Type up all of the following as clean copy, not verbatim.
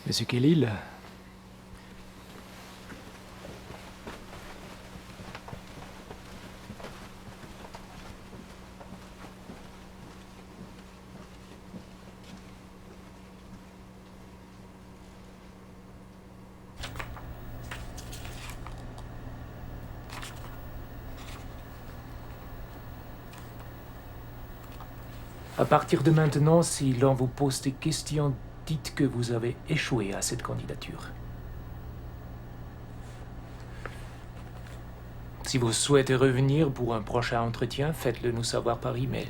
Monsieur Khalil, à partir de maintenant, si l'on vous pose des questions, dites que vous avez échoué à cette candidature. Si vous souhaitez revenir pour un prochain entretien, faites-le nous savoir par email.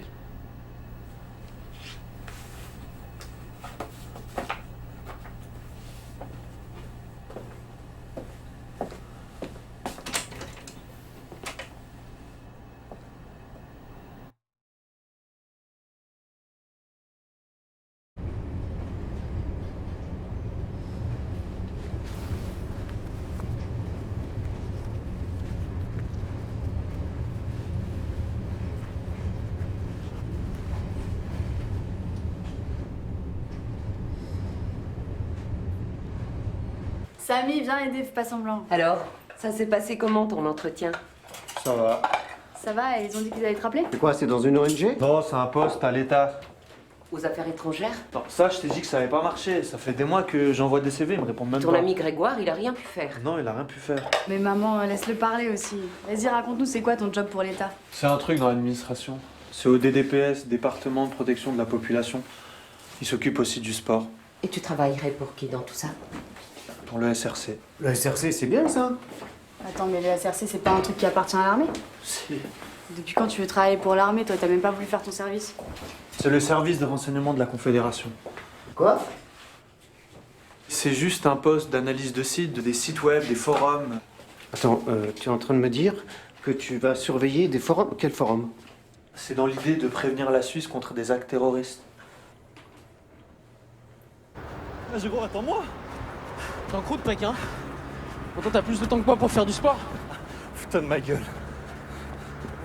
Samy, viens aider, fais pas semblant. Alors, ça s'est passé comment ton entretien? Ça va. Ça va, ils ont dit qu'ils allaient te rappeler? C'est quoi, c'est dans une ONG? Non, c'est un poste à l'État. Aux affaires étrangères? Non, ça, je t'ai dit que ça avait pas marché. Ça fait des mois que j'envoie des CV, ils me répondent même Ton pas. ami Grégoire, il a rien pu faire. Non, il a rien pu faire. Mais maman, laisse-le parler aussi. Vas-y, raconte-nous, c'est quoi ton job pour l'État? C'est un truc dans l'administration. C'est au DDPS, Département de Protection de la Population. Il s'occupe aussi du sport. Et tu travaillerais pour qui dans tout ça? Pour le SRC. Le SRC, c'est bien ça. Attends, mais le SRC, c'est pas un truc qui appartient à l'armée? Si. Depuis quand tu veux travailler pour l'armée, toi, t'as même pas voulu faire ton service? C'est le service de renseignement de la Confédération. Quoi? C'est juste un poste d'analyse de sites, des sites web, des forums. Attends, tu es en train de me dire que tu vas surveiller des forums? Quel forum? C'est dans l'idée de prévenir la Suisse contre des actes terroristes. Ah, Giro, attends-moi. T'es en croûte, mec, hein. Pourtant, t'as plus de temps que moi pour faire du sport. Putain de ma gueule.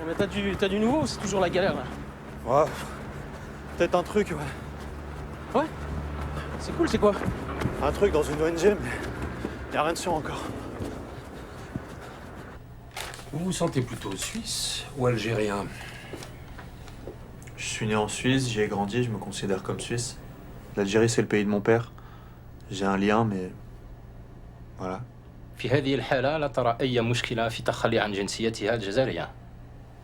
Mais t'as du nouveau ou c'est toujours la galère, là? Ouais. Peut-être un truc, ouais. Ouais. C'est cool, c'est quoi? Un truc dans une ONG, mais y a rien de sûr encore. Vous vous sentez plutôt suisse ou algérien? Je suis né en Suisse, j'y ai grandi, je me considère comme suisse. L'Algérie, c'est le pays de mon père. J'ai un lien, mais voilà. في هذه الحالة لا ترى أي مشكلة في تخلي عن جنسيتها الجزائرية.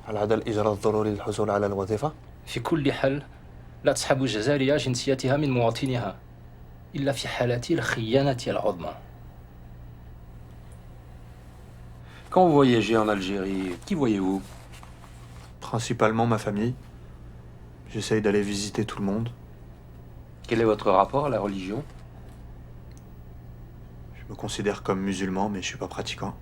هل هذا الإجراء الضروري للحصول على الوظيفة؟ في كل حال لا تسحب الجزائرية جنسيتها من مواطنيها إلا في حالة الخيانة العظمى. Quand vous voyagez en Algérie, qui voyez-vous? Principalement ma famille. J'essaye d'aller visiter tout le monde. Quel est votre rapport à la religion? Je me considère comme musulman, mais je suis pas pratiquant.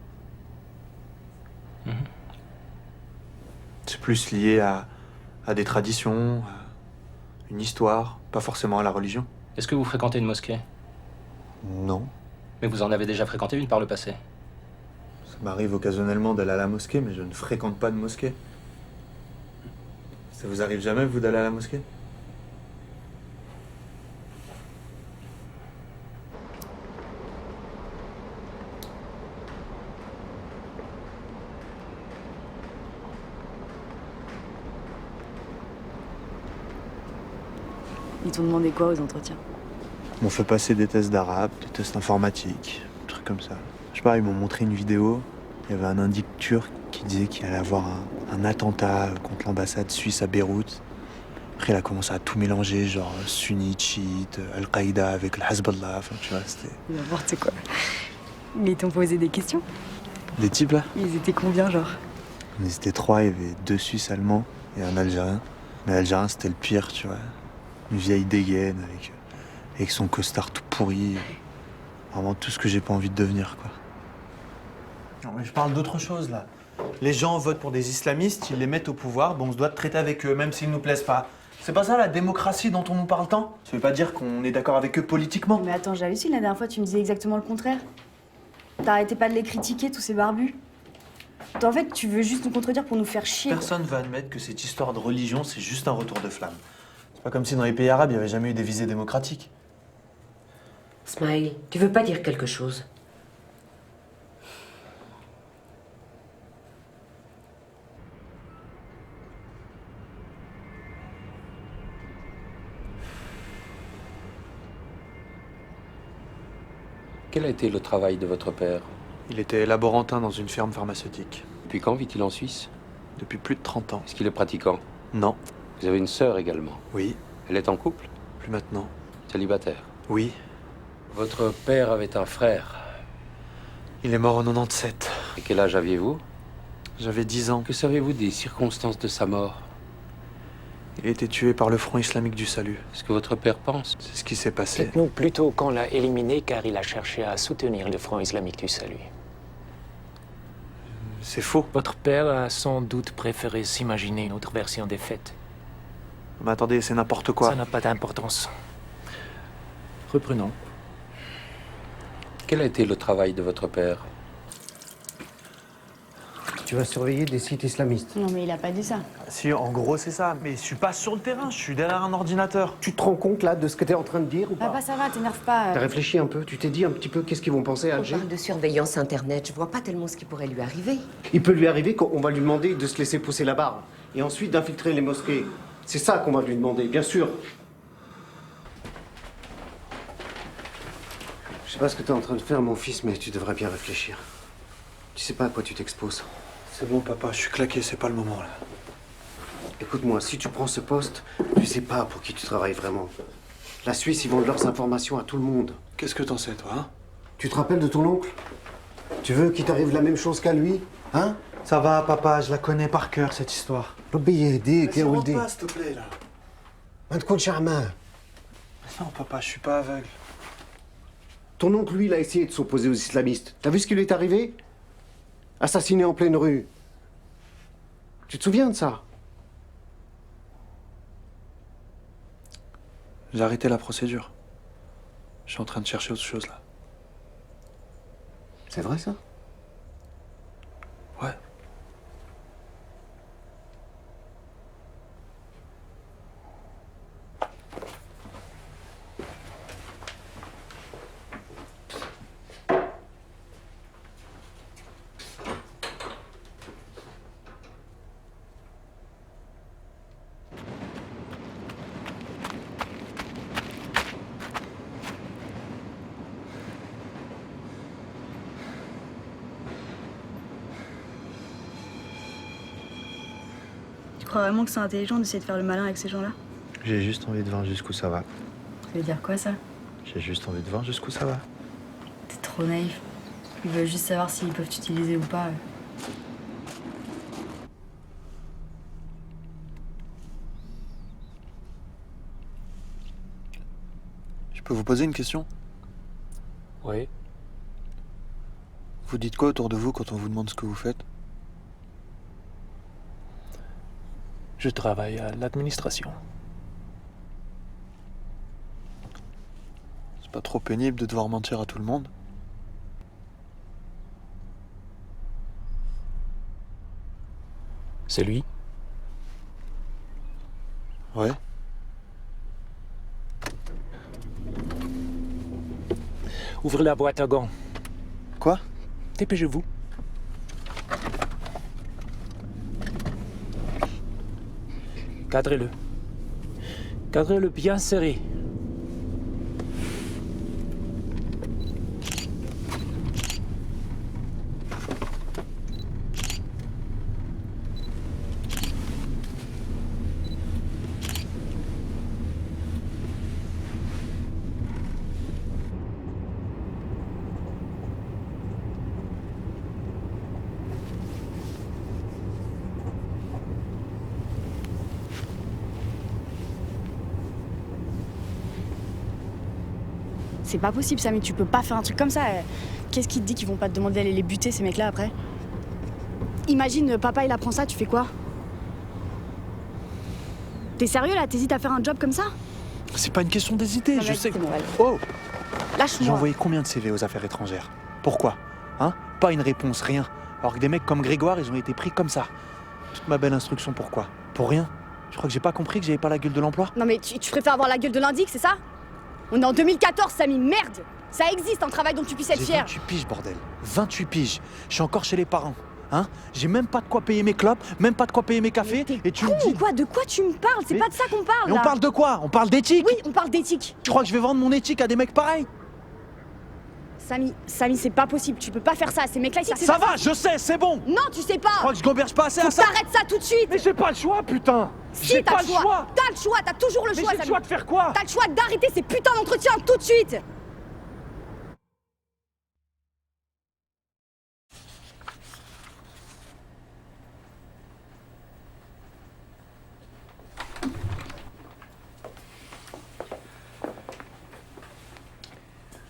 C'est plus lié à des traditions, à une histoire, pas forcément à la religion. Est-ce que vous fréquentez une mosquée? Non. Mais vous en avez déjà fréquenté une par le passé. Ça m'arrive occasionnellement d'aller à la mosquée, mais je ne fréquente pas de mosquée. Ça vous arrive jamais, vous, d'aller à la mosquée? Ils t'ont demandé quoi aux entretiens? Ils m'ont fait passer des tests d'arabe, des tests informatiques, des trucs comme ça. Je sais pas, ils m'ont montré une vidéo. Il y avait un indique turc qui disait qu'il allait avoir un attentat contre l'ambassade suisse à Beyrouth. Après, il a commencé à tout mélanger, genre sunnite, chiite, Al-Qaïda avec le Hezbollah. Enfin, tu vois, c'était N'importe quoi. Mais ils t'ont posé des questions? des types là. Ils étaient combien, genre? On était trois, il y avait 2 Suisses allemands et un Algérien. Mais l'Algérien, c'était le pire, tu vois. Une vieille dégaine avec son costard tout pourri. Vraiment tout ce que j'ai pas envie de devenir, quoi. Non, mais je parle d'autre chose, là. Les gens votent pour des islamistes, ils les mettent au pouvoir, bon, on se doit de traiter avec eux, même s'ils nous plaisent pas. C'est pas ça, la démocratie dont on nous parle tant? Ça veut pas dire qu'on est d'accord avec eux politiquement. Mais attends, j'hallucine, la dernière fois, tu me disais exactement le contraire. T'arrêtais pas de les critiquer, tous ces barbus. En fait, tu veux juste nous contredire pour nous faire chier. Personne va admettre que cette histoire de religion, c'est juste un retour de flamme. C'est pas comme si dans les pays arabes, il n'y avait jamais eu des visées démocratiques. Smaïl, tu veux pas dire quelque chose? Quel a été le travail de votre père? Il était laborantin dans une ferme pharmaceutique. Depuis quand vit-il en Suisse? Depuis plus de 30 ans. Est-ce qu'il est pratiquant? Non. Vous avez une sœur également. Oui. Elle est en couple? Plus maintenant. Célibataire? Oui. Votre père avait un frère. Il est mort en 97. Et quel âge aviez-vous? J'avais 10 ans. Que savez-vous des circonstances de sa mort? Il a été tué par le Front islamique du salut. Est-ce que votre père pense? C'est ce qui s'est passé. Dites-nous plutôt qu'on l'a éliminé car il a cherché à soutenir le Front islamique du salut. C'est faux. Votre père a sans doute préféré s'imaginer une autre version des faits. Mais attendez, c'est n'importe quoi. Ça n'a pas d'importance. Reprenons. Quel a été le travail de votre père? Tu vas surveiller des sites islamistes. Non, mais il a pas dit ça. Si, en gros, c'est ça. Mais je suis pas sur le terrain, je suis derrière un ordinateur. Tu te rends compte, là, de ce que t'es en train de dire ou pas? Papa, ça va, t'énerve pas. T'as réfléchi un peu? Tu t'es dit un petit peu qu'est-ce qu'ils vont penser à On Alger? parle de surveillance Internet, je vois pas tellement ce qui pourrait lui arriver. Il peut lui arriver qu'on va lui demander de se laisser pousser la barbe. Et ensuite d'infiltrer les mosquées. C'est ça qu'on va lui demander, bien sûr. Je sais pas ce que t'es en train de faire, mon fils, mais tu devrais bien réfléchir. Tu sais pas à quoi tu t'exposes. C'est bon, papa, je suis claqué, c'est pas le moment, là. Écoute-moi, si tu prends ce poste, tu sais pas pour qui tu travailles vraiment. La Suisse, ils vendent leurs informations à tout le monde. Qu'est-ce que t'en sais, toi, hein? Tu te rappelles de ton oncle? Tu veux qu'il t'arrive la même chose qu'à lui? Hein? Ça va, papa, je la connais par cœur, cette histoire. ربي يهديك يا ولدي. pas, s'il te plaît, là. ما تكونش عماه. Non, papa, je suis pas aveugle. Ton oncle, lui, il a essayé de s'opposer aux islamistes. T'as vu ce qui lui est arrivé? Assassiné en pleine rue. Tu te souviens de ça? J'ai arrêté la procédure. Je suis en train de chercher autre chose, là. C'est vrai, ça? Ouais. Tu crois vraiment que c'est intelligent d'essayer de faire le malin avec ces gens-là? J'ai juste envie de voir jusqu'où ça va. Ça veut dire quoi, ça? J'ai juste envie de voir jusqu'où ça va. T'es trop naïf. Ils veulent juste savoir s'ils peuvent t'utiliser ou pas. Je peux vous poser une question? Oui. Vous dites quoi autour de vous quand on vous demande ce que vous faites? Je travaille à l'administration. C'est pas trop pénible de devoir mentir à tout le monde? C'est lui? Ouais. Ouvrez la boîte à gants. Quoi? Dépêchez-vous. Cadrez-le. Cadrez-le bien serré. C'est pas possible, Samy, tu peux pas faire un truc comme ça. Qu'est-ce qui te dit qu'ils vont pas te demander d'aller les buter, ces mecs-là, après? Imagine, papa, il apprend ça, tu fais quoi? T'es sérieux, là? T'hésites à faire un job comme ça? C'est pas une question d'hésiter, je sais. Oh! J'ai Lâche-moi. envoyé combien de CV aux affaires étrangères? Pourquoi? Hein? Pas une réponse, rien. Alors que des mecs comme Grégoire, ils ont été pris comme ça. Toute ma belle instruction, pourquoi? Pour rien? Je crois que j'ai pas compris que j'avais pas la gueule de l'emploi? Non mais tu préfères avoir la gueule de l'indique, c'est ça? On est en 2014, Samy, merde! Ça existe un travail dont tu puisses être J'ai fier. 28 piges, bordel. 28 piges. Je suis encore chez les parents. Hein? J'ai même pas de quoi payer mes clopes, même pas de quoi payer mes cafés. Et tu me Con dis. ou quoi? De quoi tu me parles? C'est Mais- pas de ça qu'on parle Mais on là. parle de quoi? On parle d'éthique? Oui, on parle d'éthique. Tu crois que je vais vendre mon éthique à des mecs pareils? Samy, c'est pas possible. Tu peux pas faire ça. Ces mecs-là, c'est Ça pas va, je sais, c'est bon! Non, tu sais Tu pas. crois que je goberge pas assez à Faut ça? t'arrêtes ça tout de suite. Mais j'ai pas le choix, putain! Si, J'ai t'as pas le choix! T'as le choix, t'as toujours le Mais choix, j'ai le Samy. choix de faire quoi? T'as le choix d'arrêter ces putains d'entretiens tout de suite.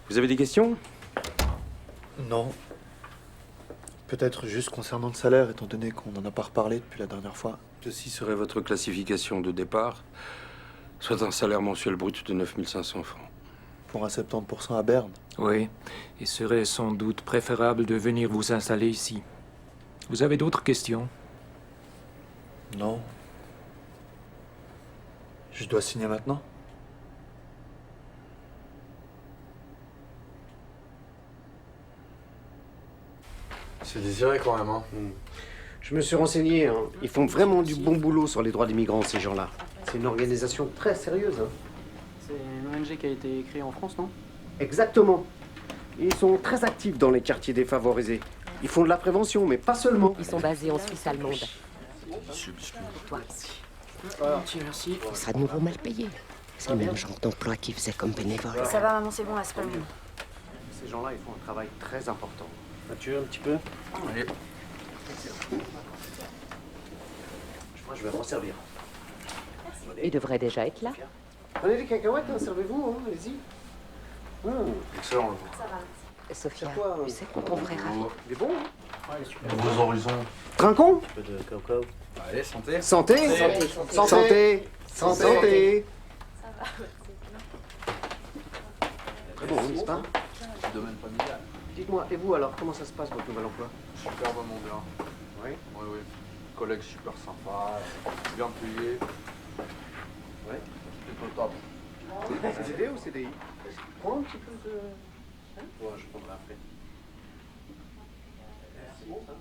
Vous avez des questions? Non. Peut-être juste concernant le salaire, étant donné qu'on n'en a pas reparlé depuis la dernière fois. Ceci serait votre classification de départ, soit un salaire mensuel brut de 9 500 francs. Pour un 70% à Berne. Oui, il serait sans doute préférable de venir vous installer ici. Vous avez d'autres questions? Non. Je dois signer maintenant? C'est désiré quand même, hein. Je me suis renseigné, hein. Ils font vraiment du bon boulot sur les droits des migrants, ces gens-là. C'est une organisation très sérieuse, hein. C'est une ONG qui a été créée en France, non? Exactement. Ils sont très actifs dans les quartiers défavorisés. Ils font de la prévention, mais pas seulement. Ils sont basés en Suisse allemande. Toi, Merci. il sera de nouveau mal payé. C'est le même genre d'emploi qu'il faisait comme bénévole. Ça va, maman, c'est bon, là, c'est pas mieux. Ces gens-là, ils font un travail très important. Mathieu, un petit peu? Oui. Moi, je vais m'en servir. Il devrait déjà être là. Prenez des cacahuètes, hein, servez-vous, hein, allez-y. Excellent, le Sophia, quoi, tu sais quand ton frère arrive. Il est bon, hein? Vos horizons. Trinquons? Allez, santé. Santé! Santé! Santé! Très bon, n'est-ce pas? Domaine familial. Dites-moi, et vous alors, comment ça se passe votre nouvel emploi? Super vraiment bien. Oui? Oui, oui. Collègue super sympa, bien payé. Ouais. Plutôt top. CDD ou CDI? Prends un petit peu de... Ouais, je prendrai après. C'est bon ça?